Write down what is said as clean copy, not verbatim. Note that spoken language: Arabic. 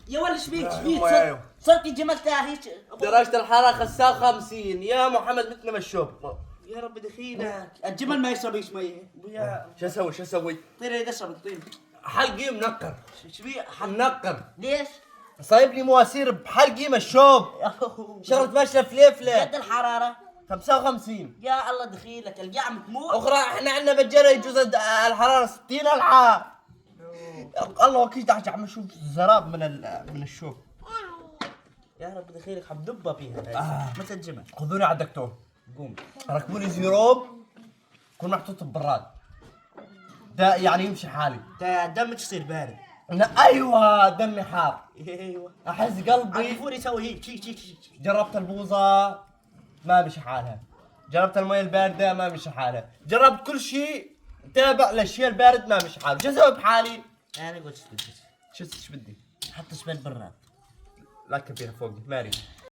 يا ولد ايش بيك؟ أيوه. صرت الجمال تاهي. درجة الحرارة خسال 50 يا محمد مثل ما الشوب. يا رب دخيلك، الجمل ما يشربش ميه. يا شو اسوي؟ طير يد اشرب الطين. حلقي منقر. ايش بيه؟ منقر. ليش؟ صايب لي مواسير بحلقي مشوب. شغلة مشلة فليفلة. قد الحرارة؟ 55. يا الله دخيلك، القعم تموت. اخرى احنا عندنا بجرة يجوز الحرارة 60 الحا. الله وكيل تعال عم نشوف زراب من الشوب. يا رب دخيلك حبدبها فيها مثل الجمل. خذوني على الدكتور. قوم ركبوني زيروب يكون محطوط ببراد. ده يعني يمشي حالي. دمك يصير بارد. ايوه دمي حار. ايوه احس قلبي. عرفوني يسوي هيك شي. جربت البوظة ما مشي حالها. جربت المي الباردة ما مشي حالها. جربت كل شيء تابع للشيء البارد ما مشي حالها. شو اسوي بحالي؟ انا قلت ايش بدك؟ شو بدي؟ حط شبال براد. لا كبيرة فوقي ماري.